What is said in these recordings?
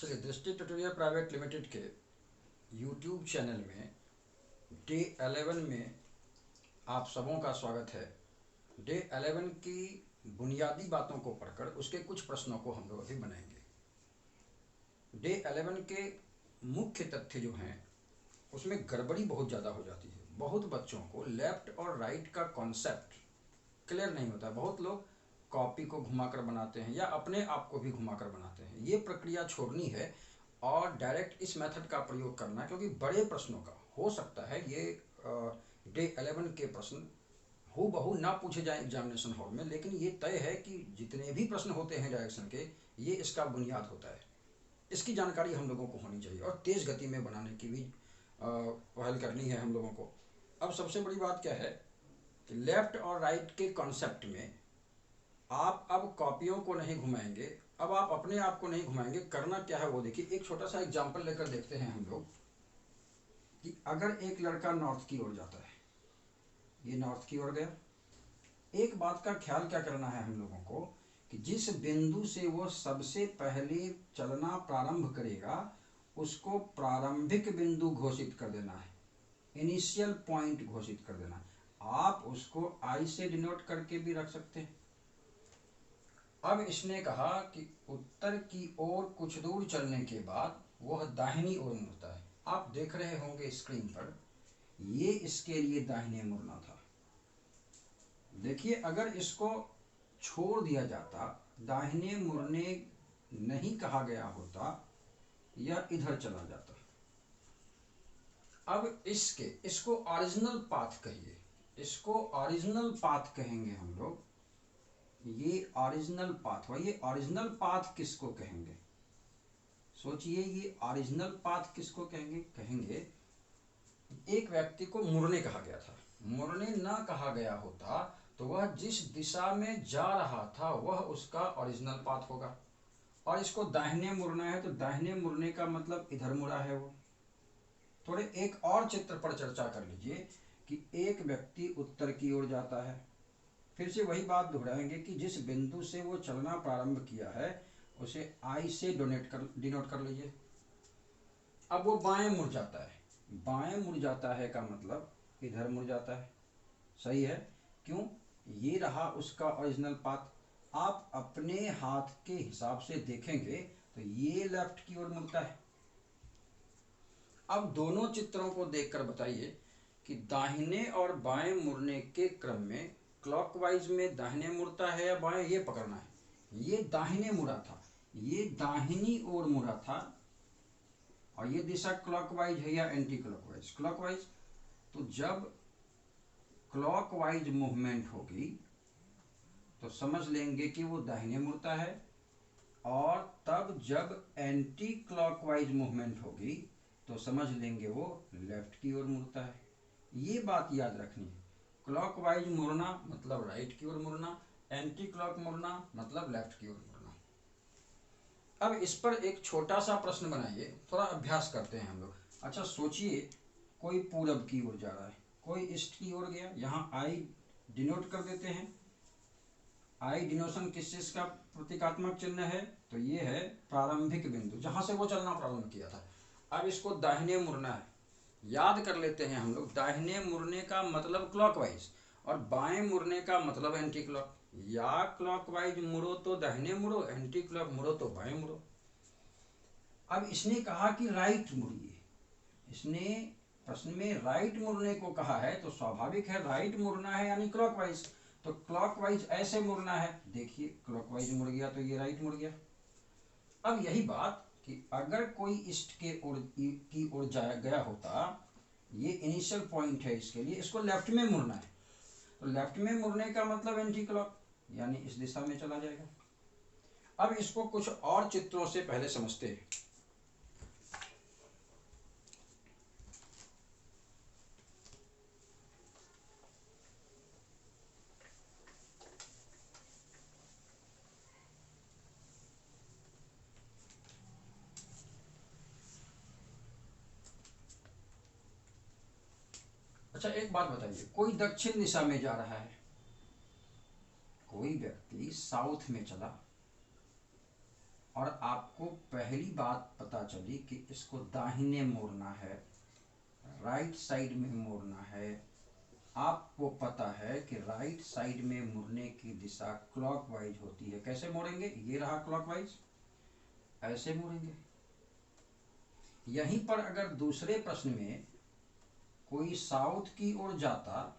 चलिए, दृष्टि tutorial private limited के यूट्यूब चैनल में डे 11 में आप सबों का स्वागत है। डे 11 की बुनियादी बातों को पढ़कर उसके कुछ प्रश्नों को हम लोग अभी बनाएंगे। डे 11 के मुख्य तथ्य जो हैं उसमें गड़बड़ी बहुत ज़्यादा हो जाती है। बहुत बच्चों को लेफ्ट और राइट का कॉन्सेप्ट क्लियर नहीं होता। बहुत लोग कॉपी को घुमाकर बनाते हैं या अपने आप को भी घुमाकर बनाते हैं। ये प्रक्रिया छोड़नी है और डायरेक्ट इस मेथड का प्रयोग करना है, क्योंकि बड़े प्रश्नों का हो सकता है ये डे 11 के प्रश्न हूबहू ना पूछे जाएं एग्जामिनेशन हॉल में, लेकिन ये तय है कि जितने भी प्रश्न होते हैं डायरेक्शन के, ये इसका बुनियाद होता है। इसकी जानकारी हम लोगों को होनी चाहिए और तेज़ गति में बनाने की भी पहल करनी है हम लोगों को। अब सबसे बड़ी बात क्या है कि लेफ्ट और राइट के कॉन्सेप्ट में आप अब कॉपियों को नहीं घुमाएंगे, अब आप अपने आप को नहीं घुमाएंगे। करना क्या है वो देखिए। एक छोटा सा एग्जांपल लेकर देखते हैं हम लोग कि अगर एक लड़का नॉर्थ की ओर जाता है, ये नॉर्थ की ओर गया, एक बात का ख्याल क्या करना है हम लोगों को कि जिस बिंदु से वो सबसे पहले चलना प्रारंभ करेगा उसको प्रारंभिक बिंदु घोषित कर देना है, इनिशियल पॉइंट घोषित कर देना। आप उसको आई से डिनोट करके भी रख सकते हैं। अब इसने कहा कि उत्तर की ओर कुछ दूर चलने के बाद वह दाहिनी ओर मुड़ता है। आप देख रहे होंगे स्क्रीन पर, ये इसके लिए दाहिने मुड़ना था। देखिए, अगर इसको छोड़ दिया जाता, दाहिने मुड़ने नहीं कहा गया होता, यह इधर चला जाता। अब इसको ओरिजिनल पाथ कहिए, इसको ओरिजिनल पाथ कहेंगे हम लोग। ये ओरिजिनल पाथ हुआ। ये ओरिजिनल पाथ किसको कहेंगे? सोचिए, ये ओरिजिनल पाथ किसको कहेंगे? कहेंगे एक व्यक्ति को मुड़ने कहा गया था। मुड़ने ना कहा गया होता तो वह जिस दिशा में जा रहा था वह उसका ओरिजिनल पाथ होगा। और इसको दाहिने मुड़ना है तो दाहिने मुड़ने का मतलब इधर मुड़ा है वो। थोड़े एक और चित्र पर चर्चा कर लीजिए कि एक व्यक्ति उत्तर की ओर जाता है। फिर से वही बात दोहराएंगे कि जिस बिंदु से वो चलना प्रारंभ किया है उसे आई से डिनोट कर लीजिए। अब वो बाएं मुड़ जाता है। बाएं मुड़ जाता है का मतलब इधर मुड़ जाता है। सही है। क्यों? ये रहा उसका ओरिजिनल पाथ। आप अपने हाथ के हिसाब से देखेंगे तो ये लेफ्ट की ओर मुड़ता है। अब दोनों चित्रों को देखकर बताइए कि दाहिने और बाएं मुड़ने के क्रम में क्लॉकवाइज में दाहिने मुड़ता है या बाएं, ये पकड़ना है। ये दाहिने मुड़ा था, ये दाहिनी ओर मुड़ा था, और ये दिशा क्लॉकवाइज है या एंटी क्लॉकवाइज? क्लॉकवाइज। तो जब क्लॉकवाइज मूवमेंट होगी तो समझ लेंगे कि वो दाहिने मुड़ता है, और तब जब एंटी क्लॉकवाइज मूवमेंट होगी तो समझ लेंगे वो लेफ्ट की ओर मुड़ता है। ये बात याद रखनी है। क्लॉकवाइज मुड़ना मतलब राइट की ओर मुड़ना, एंटी क्लॉक मुड़ना मतलब लेफ्ट की ओर मुड़ना। अब इस पर एक छोटा सा प्रश्न बनाइए, थोड़ा अभ्यास करते हैं हम लोग। अच्छा सोचिए, कोई पूरब की ओर जा रहा है, कोई ईस्ट की ओर गया। यहाँ आई डिनोट कर देते हैं। आई डिनोशन किस चीज का प्रतीकात्मक चिन्ह है? तो ये है प्रारंभिक बिंदु, जहां से वो चलना प्रारंभ किया था। अब इसको दाहिने मुड़ना है। याद कर लेते हैं हम लोग, दाहिने मुड़ने का मतलब क्लॉकवाइज और बाएं मुड़ने का मतलब एंटी क्लॉक। या क्लॉकवाइज मुड़ो तो दाहिने मुड़ो, एंटी क्लॉक मुड़ो तो बाएं मुड़ो। अब इसने कहा कि राइट मुड़िए। इसने प्रश्न में राइट मुड़ने को कहा है तो स्वाभाविक है राइट मुड़ना है यानी क्लॉकवाइज। तो क्लॉकवाइज ऐसे मुड़ना है। देखिए, क्लॉकवाइज मुड़ गया तो ये राइट मुड़ गया। अब यही बात कि अगर कोई ईस्ट की ओर गया होता, ये इनिशियल पॉइंट है इसके लिए, इसको लेफ्ट में मुड़ना है। तो लेफ्ट में मुड़ने का मतलब एंटी क्लॉक, यानी इस दिशा में चला जाएगा। अब इसको कुछ और चित्रों से पहले समझते हैं। अच्छा एक बात बताइए, कोई दक्षिण दिशा में जा रहा है, कोई व्यक्ति साउथ में चला, और आपको पहली बात पता चली कि इसको दाहिने मोड़ना है, राइट साइड में मोड़ना है। आपको पता है कि राइट साइड में मुड़ने की दिशा क्लॉकवाइज होती है। कैसे मोड़ेंगे? ये रहा क्लॉकवाइज, ऐसे मुड़ेंगे। यहीं पर अगर दूसरे प्रश्न में कोई साउथ की ओर जाता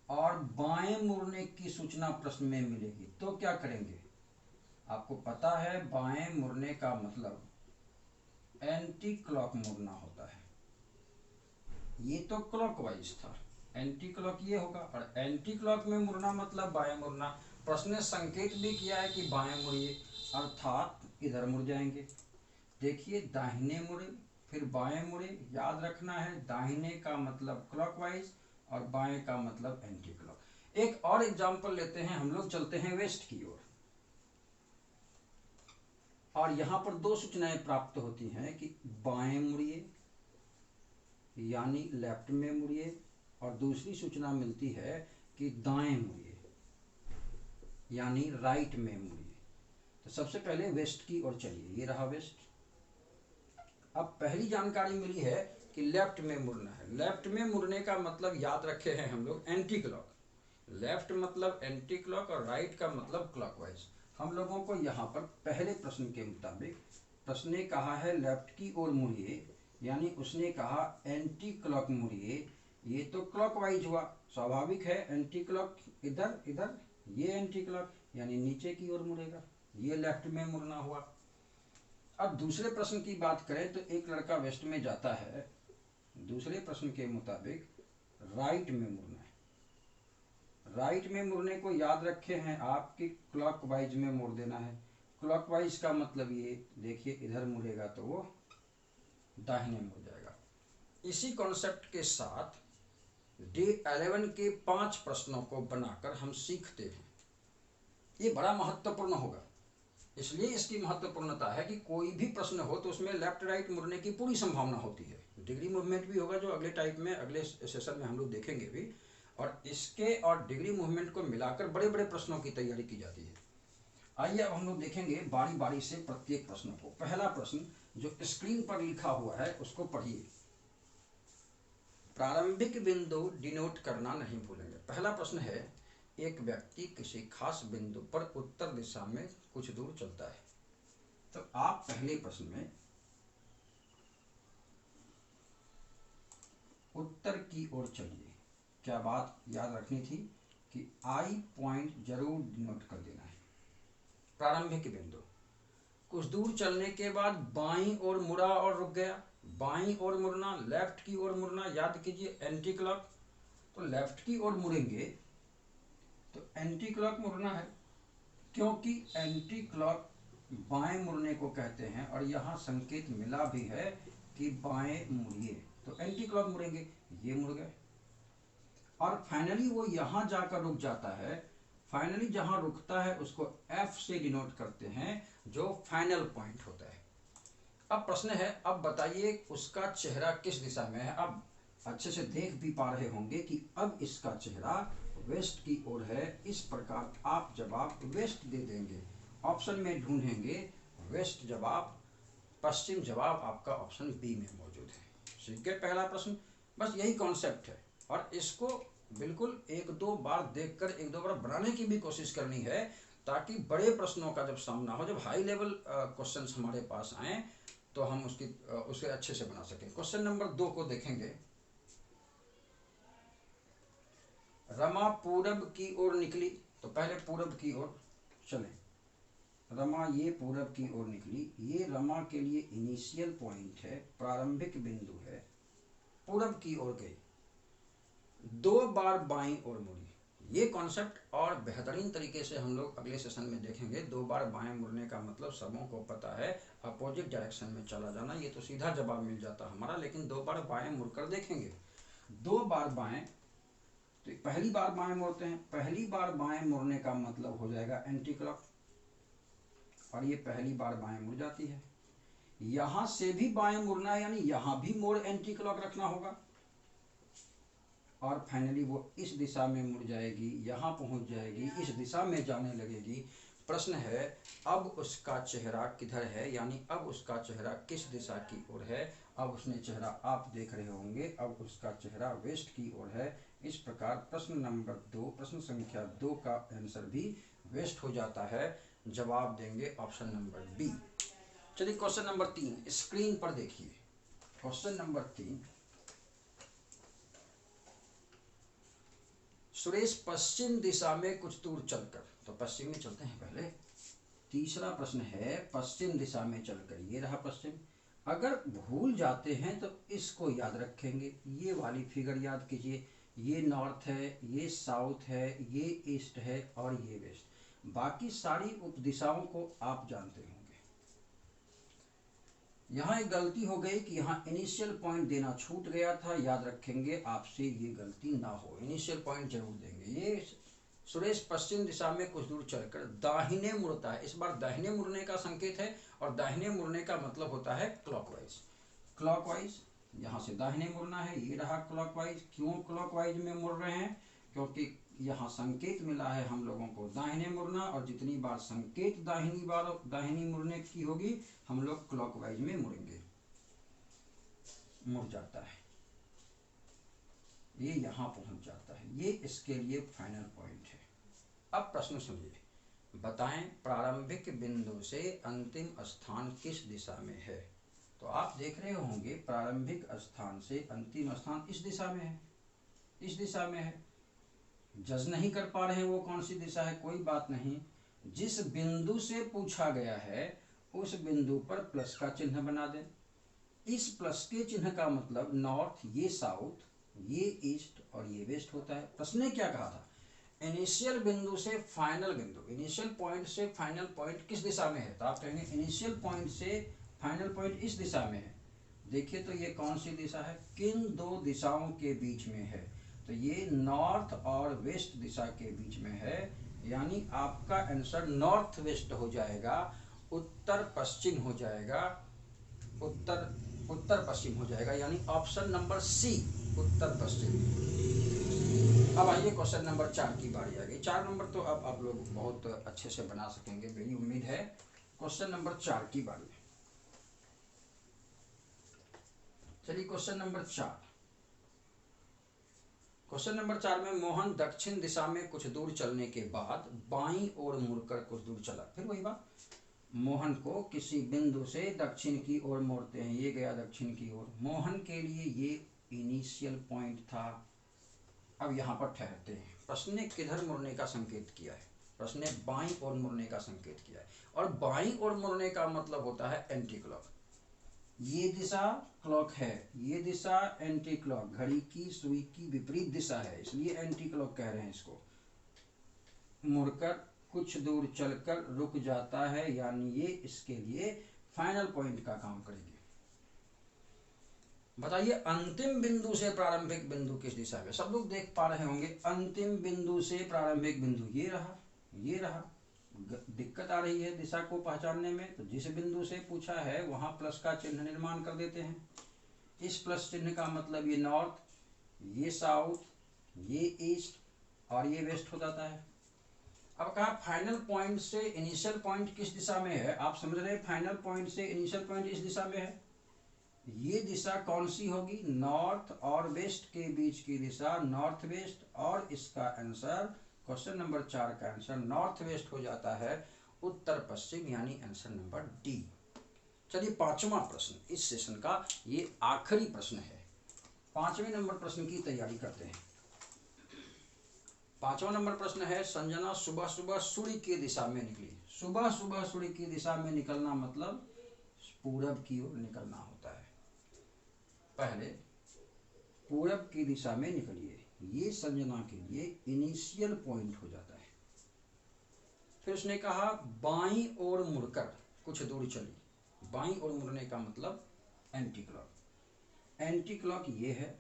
और बाएं मुड़ने की सूचना प्रश्न में मिलेगी तो क्या करेंगे? आपको पता है बाएं मुड़ने का मतलब एंटी क्लॉक मुड़ना होता है। ये तो क्लॉकवाइज था, एंटी क्लॉक ये होगा, और एंटी क्लॉक में मुड़ना मतलब बाएं मुड़ना। प्रश्न ने संकेत भी किया है कि बाएं मुड़िए, अर्थात इधर मुड़ जाएंगे। देखिए, दाहिने मुड़े फिर बाएं मुड़े। याद रखना है दाहिने का मतलब क्लॉकवाइज और बाएं का मतलब एंटी क्लॉक। एक और एग्जांपल लेते हैं, हम लोग चलते हैं वेस्ट की ओर, और यहां पर दो सूचनाएं प्राप्त होती हैं कि बाएं मुड़िए यानी लेफ्ट में मुड़िए, और दूसरी सूचना मिलती है कि दाएं मुड़िए यानी राइट में मुड़िए। तो सबसे पहले वेस्ट की ओर चलिए, ये रहा वेस्ट। अब पहली जानकारी मिली है कि लेफ्ट में मुड़ना है। लेफ्ट में मुड़ने का मतलब याद रखे हैं हम लोग एंटी क्लॉक। लेफ्ट मतलब एंटी क्लॉक और राइट का मतलब क्लॉकवाइज। हम लोगों को यहाँ पर पहले प्रश्न के मुताबिक प्रश्न ने कहा है लेफ्ट की ओर मुड़िए, यानी उसने कहा एंटी क्लॉक मुड़िए। ये तो क्लॉकवाइज हुआ, स्वाभाविक है। एंटी क्लॉक इधर इधर, ये एंटी क्लॉक यानी नीचे की ओर मुड़ेगा, ये लेफ्ट में मुड़ना हुआ। अब दूसरे प्रश्न की बात करें तो एक लड़का वेस्ट में जाता है, दूसरे प्रश्न के मुताबिक राइट में मुड़ना है। राइट में मुड़ने को याद रखे हैं आप कि क्लॉकवाइज में मोड़ देना है। क्लॉकवाइज का मतलब ये देखिए, इधर मुड़ेगा तो वो दाहिने मुड़ जाएगा। इसी कॉन्सेप्ट के साथ डे 11 के 5 प्रश्नों को बनाकर हम सीखते हैं। ये बड़ा महत्वपूर्ण होगा, इसलिए इसकी महत्वपूर्णता है कि कोई भी प्रश्न हो तो उसमें लेफ्ट राइट मुड़ने की पूरी संभावना होती है। डिग्री मूवमेंट भी होगा, जो अगले टाइप में अगले सेशन में हम लोग देखेंगे भी, और इसके और डिग्री मूवमेंट को मिलाकर बड़े बड़े प्रश्नों की तैयारी की जाती है। आइए अब हम लोग देखेंगे बारी बारी से प्रत्येक प्रश्न को। पहला प्रश्न जो स्क्रीन पर लिखा हुआ है उसको पढ़िए। प्रारंभिक बिंदु डिनोट करना नहीं भूलेंगे। पहला प्रश्न है, एक व्यक्ति किसी खास बिंदु पर उत्तर दिशा में कुछ दूर चलता है। तो आप पहले प्रश्न में उत्तर की ओर चलिए। क्या बात याद रखनी थी कि आई पॉइंट जरूर नोट कर देना है। प्रारंभिक बिंदु, कुछ दूर चलने के बाद बाईं ओर मुड़ा और रुक गया। बाईं ओर मुड़ना, लेफ्ट की ओर मुड़ना, याद कीजिए एंटी क्लॉक। तो लेफ्ट की ओर मुड़ेंगे तो एंटी क्लॉक मुड़ना है, क्योंकि एंटी क्लॉक बाएं मुड़ने को कहते हैं, और यहाँ संकेत मिला भी है कि बाएं मुड़िए, तो एंटी क्लॉक मुड़ेंगे, ये मुड़ गए। और फाइनली वो यहाँ जाकर रुक जाता है। फाइनली जहाँ रुकता है उसको F से डिनोट करते हैं, जो फाइनल पॉइंट होता है। अब प्रश्न है, अब बताइए उसका चेहरा किस दिशा में है। अब अच्छे से देख भी पा रहे होंगे कि अब इसका चेहरा वेस्ट की ओर है। इस प्रकार आप जवाब वेस्ट दे देंगे। ऑप्शन में ढूंढेंगे वेस्ट जवाब, पश्चिम जवाब आपका ऑप्शन बी में मौजूद है। ठीक है, पहला प्रश्न बस यही कॉन्सेप्ट है, और इसको बिल्कुल एक दो बार देखकर एक दो बार बनाने की भी कोशिश करनी है, ताकि बड़े प्रश्नों का जब सामना हो, जब हाई लेवल क्वेश्चंस हमारे पास आए तो हम उसे अच्छे से बना सकें। क्वेश्चन नंबर 2 को देखेंगे। रमा पूरब की ओर निकली। तो पहले पूरब की ओर चलें। रमा ये पूरब की ओर निकली, ये रमा के लिए इनिशियल पॉइंट है, प्रारंभिक बिंदु है। पूरब की ओर गई, 2 बार बाईं ओर मुड़ी। ये कॉन्सेप्ट और बेहतरीन तरीके से हम लोग अगले सेशन में देखेंगे। 2 बार बाएं मुड़ने का मतलब सबों को पता है, अपोजिट डायरेक्शन में चला जाना। ये तो सीधा जवाब मिल जाता हमारा, लेकिन 2 बार बाएं मुड़कर देखेंगे। 2 बार बाएं, तो पहली बार बाएं मुड़ते हैं। पहली बार बाएं मुड़ने का मतलब हो जाएगा एंटी क्लॉक, और ये पहली बार बाएं मुड़ जाती है। यहां से भी बाएं मुड़ना है, यानी यहां भी मोड़ एंटी क्लॉक रखना होगा, और फाइनली वो इस दिशा में मुड़ जाएगी, यहाँ पहुँच जाएगी, इस दिशा में जाने लगेगी। प्रश्न है अब उसका चेहरा किधर है, यानी अब उसका चेहरा किस दिशा की ओर है। अब उसने चेहरा, आप देख रहे होंगे, अब उसका चेहरा वेस्ट की ओर है। इस प्रकार प्रश्न नंबर 2, प्रश्न संख्या 2 का आंसर भी वेस्ट हो जाता है। जवाब देंगे ऑप्शन नंबर बी। चलिए क्वेश्चन नंबर 3 स्क्रीन पर देखिए। क्वेश्चन नंबर 3, सुरेश पश्चिम दिशा में कुछ दूर चलकर, तो पश्चिम में चलते हैं पहले। तीसरा प्रश्न है पश्चिम दिशा में चलकर, ये रहा पश्चिम। अगर भूल जाते हैं तो इसको याद रखेंगे, ये वाली फिगर याद कीजिए, ये नॉर्थ है, ये साउथ है, ये ईस्ट है और ये वेस्ट। बाकी सारी उपदिशाओं को आप जानते होंगे। यहाँ एक गलती हो गई कि यहाँ इनिशियल पॉइंट देना छूट गया था, याद रखेंगे, आपसे ये गलती ना हो, इनिशियल पॉइंट जरूर देंगे। ये सुरेश पश्चिम दिशा में कुछ दूर चलकर दाहिने मुड़ता है, इस बार दाहिने मुड़ने का संकेत है, और दाहिने मुड़ने का मतलब होता है क्लॉकवाइज। क्लॉकवाइज यहाँ से दाहिने मुड़ना है, ये रहा क्लॉकवाइज। क्यों क्लॉकवाइज में मुड़ रहे हैं, क्योंकि यहाँ संकेत मिला है हम लोगों को दाहिने मुड़ना, और जितनी बार संकेत दाहिनी मुड़ने की होगी हम लोग क्लॉकवाइज में मुड़ेंगे, मुड़ जाता है, ये यहाँ पहुंच जाता है। ये इसके लिए फाइनल पॉइंट है। अब प्रश्न सुनिए, बताएं प्रारंभिक बिंदु से अंतिम स्थान किस दिशा में है। तो आप देख रहे होंगे प्रारंभिक स्थान से अंतिम स्थान इस दिशा में है, इस दिशा में है। जज नहीं कर पा रहे हैं वो कौन सी दिशा है, कोई बात नहीं, जिस बिंदु से पूछा गया है उस बिंदु पर प्लस का चिन्ह बना दें। इस प्लस के चिन्ह का मतलब नॉर्थ, ये साउथ, ये ईस्ट और ये वेस्ट होता है। प्रश्न ने क्या कहा था, इनिशियल बिंदु से फाइनल बिंदु, इनिशियल पॉइंट से फाइनल पॉइंट किस दिशा में है, तो आप कहेंगे इनिशियल पॉइंट से फाइनल पॉइंट इस दिशा में है। देखिए तो ये कौन सी दिशा है, किन दो दिशाओं के बीच में है, तो ये नॉर्थ और वेस्ट दिशा के बीच में है, यानी आपका आंसर नॉर्थ वेस्ट हो जाएगा, उत्तर पश्चिम हो जाएगा, उत्तर पश्चिम हो जाएगा, यानी ऑप्शन नंबर सी उत्तर पश्चिम। अब आइए क्वेश्चन नंबर 4 की बारी आ गई। 4 नंबर तो अब आप लोग बहुत अच्छे से बना सकेंगे, मेरी उम्मीद है। क्वेश्चन नंबर 4 की बारी। चलिए क्वेश्चन नंबर 4। क्वेश्चन नंबर 4 में मोहन दक्षिण दिशा में कुछ दूर चलने के बाद बाईं ओर मुड़कर कुछ दूर चला। फिर वही बात, मोहन को किसी बिंदु से दक्षिण की ओर मोड़ते हैं, ये गया दक्षिण की ओर। मोहन के लिए ये इनिशियल पॉइंट था। अब यहाँ पर ठहरते हैं, प्रश्न ने किधर मुड़ने का संकेत किया है, प्रश्न ने बाईं ओर मुड़ने का संकेत किया है, और बाईं ओर मुड़ने का मतलब होता है एंटी क्लॉक। ये दिशा क्लॉक है, ये दिशा एंटी क्लॉक, घड़ी की सुई की विपरीत दिशा है, इसलिए एंटी क्लॉक कह रहे हैं इसको। मुड़कर कुछ दूर चलकर रुक जाता है, यानी ये इसके लिए फाइनल पॉइंट का काम करेगी। बताइए अंतिम बिंदु से प्रारंभिक बिंदु किस दिशा में, सब लोग देख पा रहे होंगे। अंतिम बिंदु से प्रारंभिक बिंदु ये रहा, ये रहा। दिक्कत आ रही है दिशा को पहचानने में, तो जिस बिंदु से पूछा है वहां प्लस का चिन्ह निर्माण कर देते हैं। इस प्लस चिन्ह का मतलब ये नॉर्थ, ये साउथ, ये ईस्ट और ये वेस्ट हो जाता है। अब कहा फाइनल पॉइंट से इनिशियल पॉइंट किस दिशा में है, आप समझ रहे हैं, फाइनल पॉइंट से इनिशियल पॉइंट इस दिशा में है। ये दिशा कौन सी होगी, नॉर्थ और वेस्ट के बीच की दिशा नॉर्थ वेस्ट, और इसका आंसर क्वेश्चन नंबर 4 का आंसर नॉर्थ वेस्ट हो जाता है, उत्तर पश्चिम, यानी आंसर नंबर डी। चलिए 5वां प्रश्न इस सेशन का, ये आखिरी प्रश्न है। 5वें नंबर प्रश्न की तैयारी करते हैं। 5वां नंबर प्रश्न है, संजना सुबह सुबह सूर्य की दिशा में निकली। सुबह सुबह सूर्य की दिशा में निकलना मतलब पूरब की ओर निकलना होता है। पहले पूरब की दिशा में निकलिए, ये संजना के लिए इनिशियल पॉइंट हो जाता है। फिर उसने कहा बाईं ओर मुड़कर कुछ दूर चली। बाईं ओर मुड़ने का मतलब एंटी क्लॉक। एंटी क्लॉक ये है,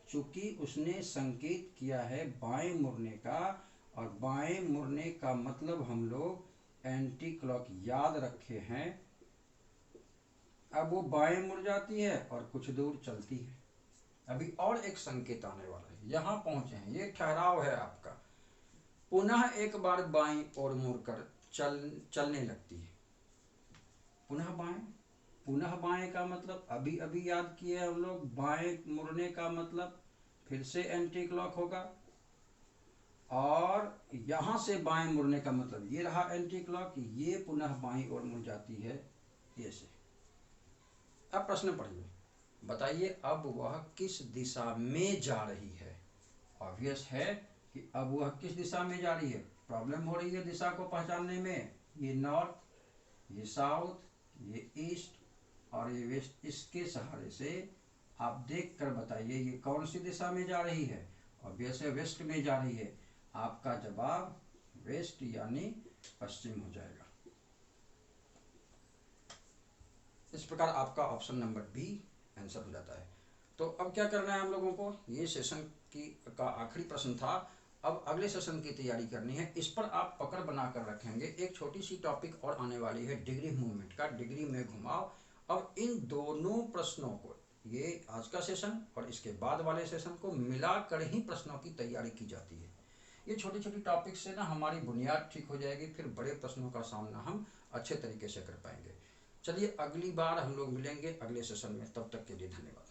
चूंकि उसने संकेत किया है बाएं मुड़ने का, और बाएं मुड़ने का मतलब हम लोग एंटी क्लॉक याद रखे हैं। अब वो बाएं मुड़ जाती है और कुछ दूर चलती है। अभी और एक संकेत आने वाला है, यहाँ पहुंचे हैं, ये ठहराव है आपका। पुनः एक बार बाईं ओर मुड़कर चलने लगती है। पुनः बाएं का मतलब अभी अभी याद किए हम लोग, बाएं मुड़ने का मतलब फिर से एंटी क्लॉक होगा, और यहाँ से बाएं मुड़ने का मतलब ये रहा एंटी क्लॉक, ये पुनः बाएं ओर मुड़ जाती है ये से। अब प्रश्न पढ़िए, बताइए अब वह किस दिशा में जा रही है। ऑब्वियस है कि अब वह किस दिशा में जा रही है, प्रॉब्लम हो रही है दिशा को पहचानने में। ये नॉर्थ, ये साउथ, ये ईस्ट और ये वेस्ट, इसके सहारे से आप देख कर बताइए ये कौन सी दिशा में जा रही है। ऑब्वियस है वेस्ट में जा रही है। आपका जवाब वेस्ट यानी पश्चिम हो जाएगा। इस प्रकार आपका ऑप्शन नंबर बी आंसर हो जाता है। तो अब क्या करना है हम लोगों को, ये सेशन का आखिरी प्रश्न था। अब अगले सेशन की तैयारी करनी है। इस पर आप पकड़ बनाकर रखेंगे। एक छोटी सी टॉपिक और आने वाली है डिग्री मूवमेंट का, डिग्री में घुमाव। अब इन दोनों प्रश्नों को, ये आज का सेशन और इसके बाद वाले सेशन को मिलाकर ही प्रश्नों की तैयारी की जाती है। ये छोटी छोटी टॉपिक से ना हमारी बुनियाद ठीक हो जाएगी, फिर बड़े प्रश्नों का सामना हम अच्छे तरीके से कर पाएंगे। चलिए अगली बार हम लोग मिलेंगे अगले सेशन में, तब तक के लिए धन्यवाद।